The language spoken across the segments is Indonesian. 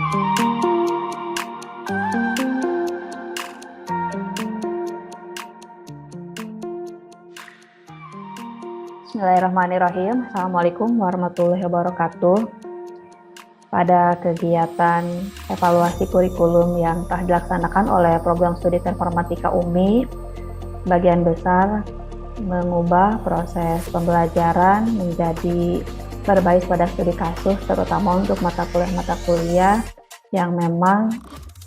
Bismillahirrahmanirrahim. Assalamualaikum warahmatullahi wabarakatuh. Pada kegiatan evaluasi kurikulum yang telah dilaksanakan oleh Program Studi Informatika UMI, bagian besar mengubah proses pembelajaran menjadi berbasis pada studi kasus, terutama untuk mata kuliah yang memang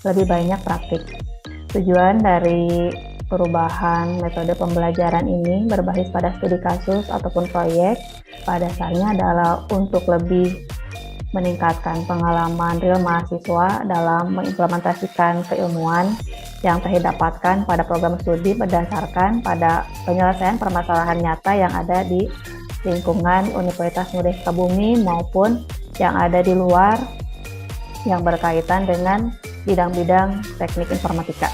lebih banyak praktik. Tujuan dari perubahan metode pembelajaran ini berbasis pada studi kasus ataupun proyek pada dasarnya adalah untuk lebih meningkatkan pengalaman real mahasiswa dalam mengimplementasikan keilmuan yang telah didapatkan pada program studi berdasarkan pada penyelesaian permasalahan nyata yang ada di lingkungan Universitas Muda Sukabumi maupun yang ada di luar yang berkaitan dengan bidang-bidang teknik informatika.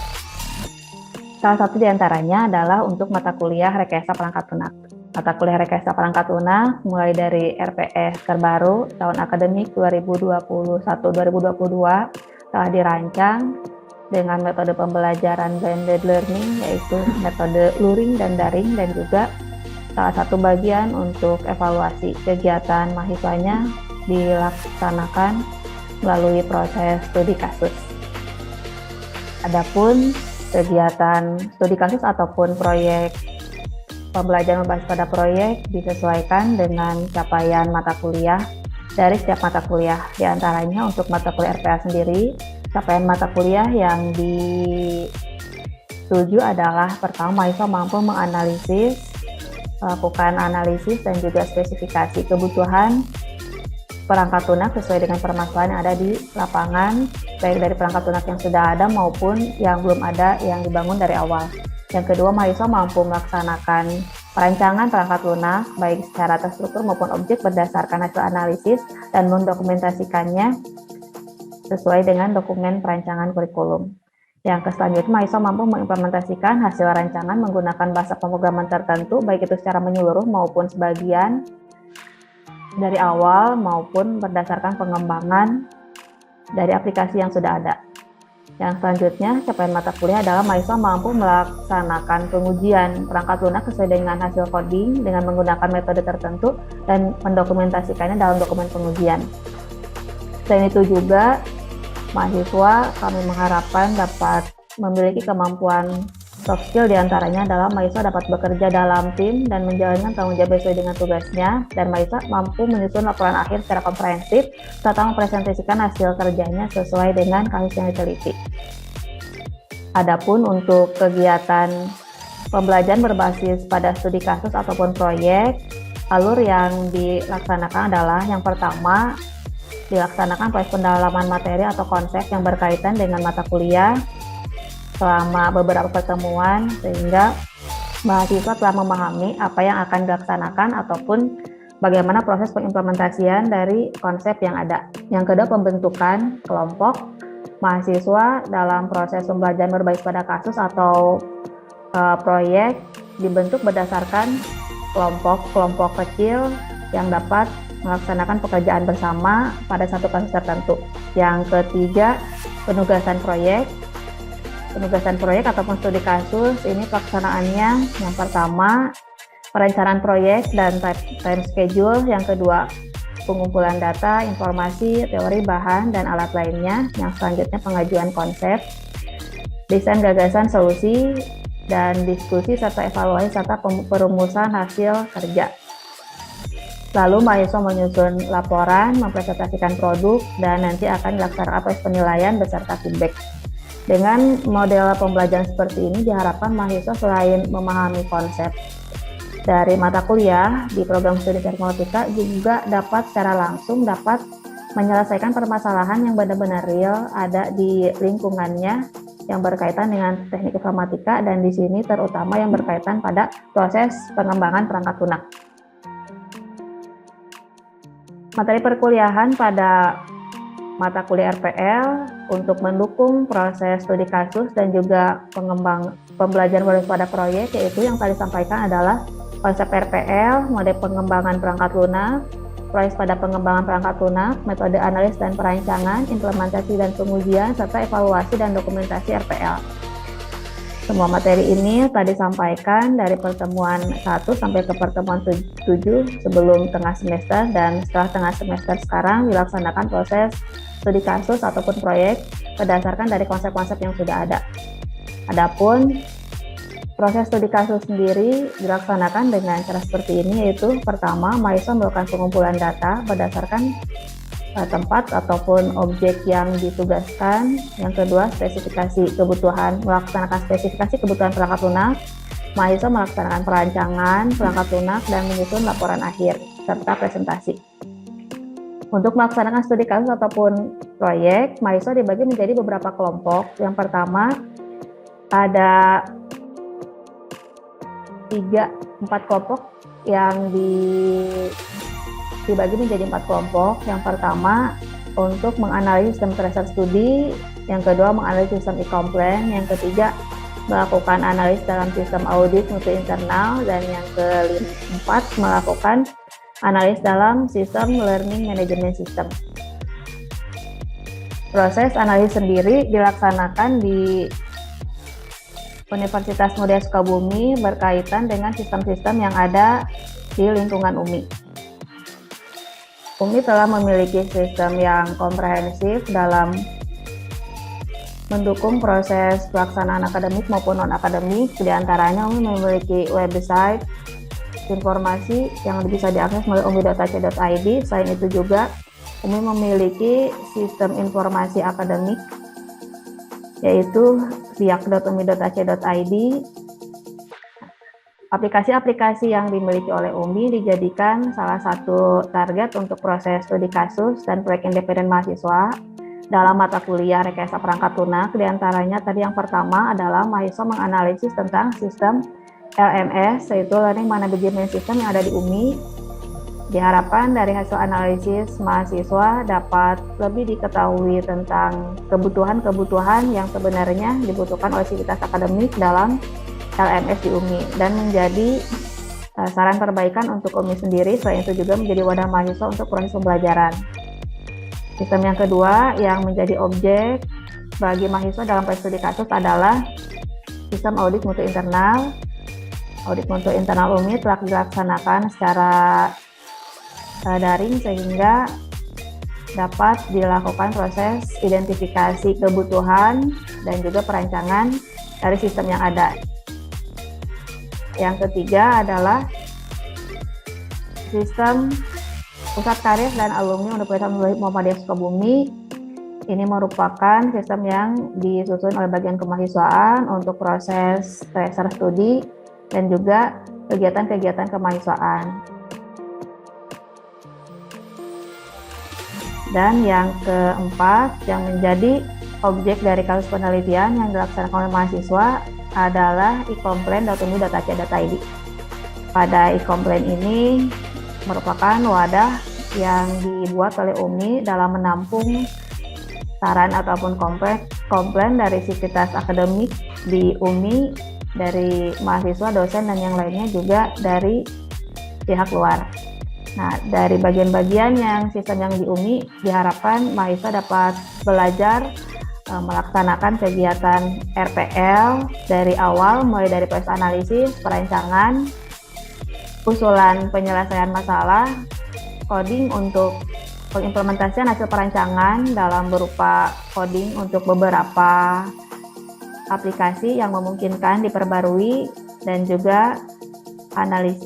Salah satu diantaranya adalah untuk mata kuliah rekayasa perangkat lunak. Mata kuliah rekayasa perangkat lunak mulai dari RPS terbaru tahun akademik 2021-2022 telah dirancang dengan metode pembelajaran blended learning, yaitu metode luring dan daring, dan juga salah satu bagian untuk evaluasi kegiatan mahasiswanya dilaksanakan melalui proses studi kasus. Adapun kegiatan studi kasus ataupun proyek pembelajaran berbasis pada proyek disesuaikan dengan capaian mata kuliah dari setiap mata kuliah. Di antaranya untuk mata kuliah RPA sendiri, capaian mata kuliah yang dituju adalah pertama, mahasiswa mampu menganalisis, melakukan analisis dan juga spesifikasi kebutuhan perangkat lunak sesuai dengan permasalahan yang ada di lapangan, baik dari perangkat lunak yang sudah ada maupun yang belum ada yang dibangun dari awal. Yang kedua, mahasiswa mampu melaksanakan perancangan perangkat lunak baik secara terstruktur maupun objek berdasarkan hasil analisis dan mendokumentasikannya sesuai dengan dokumen perancangan kurikulum. Yang selanjutnya, mahasiswa mampu mengimplementasikan hasil rancangan menggunakan bahasa pemrograman tertentu baik itu secara menyeluruh maupun sebagian dari awal maupun berdasarkan pengembangan dari aplikasi yang sudah ada. Yang selanjutnya, capaian mata kuliah adalah mahasiswa mampu melaksanakan pengujian perangkat lunak sesuai dengan hasil coding dengan menggunakan metode tertentu dan mendokumentasikannya dalam dokumen pengujian. Selain itu juga, mahasiswa kami mengharapkan dapat memiliki kemampuan soft skill, diantaranya adalah mahasiswa dapat bekerja dalam tim dan menjalankan tanggung jawab sesuai dengan tugasnya, dan mahasiswa mampu menyusun laporan akhir secara komprehensif serta mempresentasikan hasil kerjanya sesuai dengan kasus yang diteliti. Adapun untuk kegiatan pembelajaran berbasis pada studi kasus ataupun proyek, alur yang dilaksanakan adalah yang pertama, dilaksanakan proses pendalaman materi atau konsep yang berkaitan dengan mata kuliah selama beberapa pertemuan sehingga mahasiswa telah memahami apa yang akan dilaksanakan ataupun bagaimana proses pengimplementasian dari konsep yang ada. Yang kedua, pembentukan kelompok mahasiswa dalam proses pembelajaran berbasis pada kasus atau proyek dibentuk berdasarkan kelompok-kelompok kecil yang dapat melaksanakan pekerjaan bersama pada satu kasus tertentu. Yang ketiga, penugasan proyek. Penugasan proyek ataupun studi kasus ini pelaksanaannya yang pertama perencanaan proyek dan time schedule, yang kedua pengumpulan data, informasi, teori, bahan, dan alat lainnya, yang selanjutnya pengajuan konsep, desain gagasan solusi, dan diskusi serta evaluasi serta perumusan hasil kerja. Lalu mahasiswa menyusun laporan, mempresentasikan produk, dan nanti akan dilaksanakan proses penilaian beserta feedback. Dengan model pembelajaran seperti ini diharapkan mahasiswa selain memahami konsep dari mata kuliah di program studi informatika juga dapat secara langsung menyelesaikan permasalahan yang benar-benar real ada di lingkungannya yang berkaitan dengan teknik informatika, dan di sini terutama yang berkaitan pada proses pengembangan perangkat lunak. Materi perkuliahan pada mata kuliah RPL untuk mendukung proses studi kasus dan juga pembelajaran berbasis pada proyek, yaitu yang tadi disampaikan adalah konsep RPL, mode pengembangan perangkat lunak, progres pada pengembangan perangkat lunak, metode analis dan perancangan, implementasi dan pengujian, serta evaluasi dan dokumentasi RPL. Semua materi ini telah disampaikan dari pertemuan 1 sampai ke pertemuan 7 sebelum tengah semester, dan setelah tengah semester sekarang dilaksanakan proses studi kasus ataupun proyek berdasarkan dari konsep-konsep yang sudah ada. Adapun proses studi kasus sendiri dilaksanakan dengan cara seperti ini, yaitu pertama, mahasiswa melakukan pengumpulan data berdasarkan tempat ataupun objek yang ditugaskan. Yang kedua, spesifikasi kebutuhan, melaksanakan spesifikasi kebutuhan perangkat lunak. Mahasiswa melaksanakan perancangan perangkat lunak dan menyusun laporan akhir serta presentasi. Untuk melaksanakan studi kasus ataupun proyek, mahasiswa dibagi menjadi beberapa kelompok. Yang pertama, ada 4 kelompok yang dibagi menjadi 4 kelompok. Yang pertama, untuk menganalisis sistem tracer studi. Yang kedua, menganalisis sistem e-complaint. Yang ketiga, melakukan analis dalam sistem audit mutu internal. Dan yang keempat, melakukan analis dalam sistem learning management system. Proses analis sendiri dilaksanakan di Universitas Muda Sukabumi berkaitan dengan sistem-sistem yang ada di lingkungan UMI. UMI telah memiliki sistem yang komprehensif dalam mendukung proses pelaksanaan akademik maupun non-akademik. Di antaranya UMI memiliki website informasi yang bisa diakses melalui umi.ac.id. Selain itu juga UMI memiliki sistem informasi akademik, yaitu siak.umi.ac.id. Aplikasi-aplikasi yang dimiliki oleh UMI dijadikan salah satu target untuk proses studi kasus dan proyek independen mahasiswa dalam mata kuliah rekayasa perangkat lunak. Di antaranya tadi yang pertama adalah mahasiswa menganalisis tentang sistem LMS, yaitu Learning Management System yang ada di UMI. Diharapkan dari hasil analisis mahasiswa dapat lebih diketahui tentang kebutuhan-kebutuhan yang sebenarnya dibutuhkan oleh sivitas akademik dalam LMS di UMI dan menjadi saran perbaikan untuk UMI sendiri. Selain itu juga menjadi wadah mahasiswa untuk proses pembelajaran. Sistem yang kedua yang menjadi objek bagi mahasiswa dalam proses studi kasus adalah sistem audit mutu internal. Audit mutu internal UMI telah dilaksanakan secara daring sehingga dapat dilakukan proses identifikasi kebutuhan dan juga perancangan dari sistem yang ada. Yang ketiga adalah sistem Pusat Karir dan Alumni Universitas Muhammadiyah Sukabumi. Ini merupakan sistem yang disusun oleh bagian kemahasiswaan untuk proses tracer studi dan juga kegiatan-kegiatan kemahasiswaan. Dan yang keempat yang menjadi objek dari kasus penelitian yang dilaksanakan oleh mahasiswa adalah e-complaint.umi.ac.id. Pada e-complaint ini merupakan wadah yang dibuat oleh UMI dalam menampung saran ataupun komplain dari sivitas akademik di UMI, dari mahasiswa, dosen, dan yang lainnya juga dari pihak luar. Nah, dari bagian-bagian yang sistem yang di UMI diharapkan mahasiswa dapat belajar melaksanakan kegiatan RPL dari awal, mulai dari proses analisis, perancangan, usulan penyelesaian masalah, coding untuk pengimplementasian hasil perancangan dalam berupa coding untuk beberapa aplikasi yang memungkinkan diperbarui, dan juga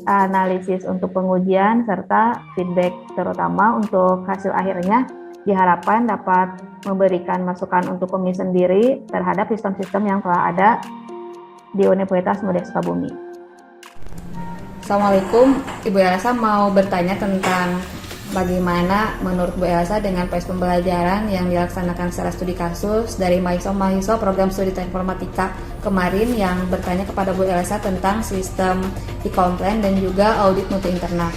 analisis untuk pengujian serta feedback, terutama untuk hasil akhirnya diharapkan dapat memberikan masukan untuk UMI sendiri terhadap sistem-sistem yang telah ada di Universitas Muda Sukabumi. Assalamualaikum, Ibu Elsa mau bertanya tentang bagaimana menurut Bu Elsa dengan proses pembelajaran yang dilaksanakan secara studi kasus dari mahasiswa program studi teknik informatika kemarin yang bertanya kepada Bu Elsa tentang sistem e-complaint dan juga audit mutu internal.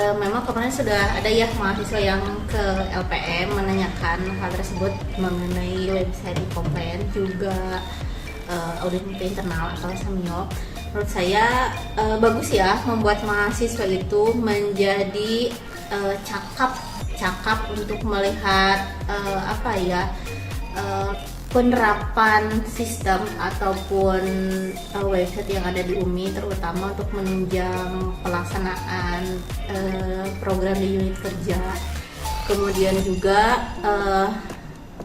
Memang kemarin sudah ada ya mahasiswa yang ke LPM menanyakan hal tersebut mengenai website e-complaint juga audit mutu internal atau SAMIO. Menurut saya bagus ya membuat mahasiswa itu menjadi cakap untuk melihat penerapan sistem ataupun website yang ada di UMI, terutama untuk menunjang pelaksanaan program di unit kerja. Kemudian juga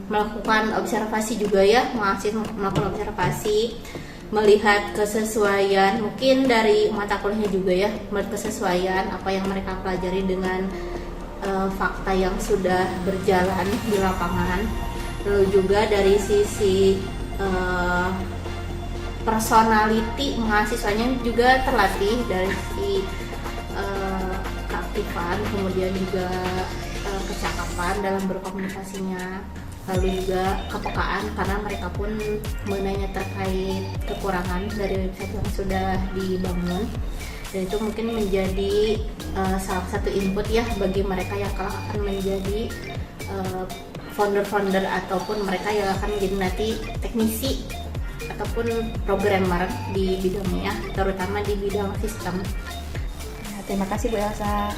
melakukan observasi juga ya, mahasiswa melakukan observasi, melihat kesesuaian mungkin dari mata kuliahnya juga ya, melihat kesesuaian apa yang mereka pelajari dengan fakta yang sudah berjalan di lapangan. Lalu juga dari sisi personality mahasiswanya juga terlatih dari sisi keaktifan, kemudian juga kecakapan dalam berkomunikasinya, lalu juga kepekaan karena mereka pun menanya terkait kekurangan dari website yang sudah dibangun, dan itu mungkin menjadi salah satu input ya bagi mereka yang kelak akan menjadi founder-founder ataupun mereka yang akan menjadi nanti teknisi ataupun programmer di bidangnya, terutama di bidang sistem. Terima kasih Bu Elsa.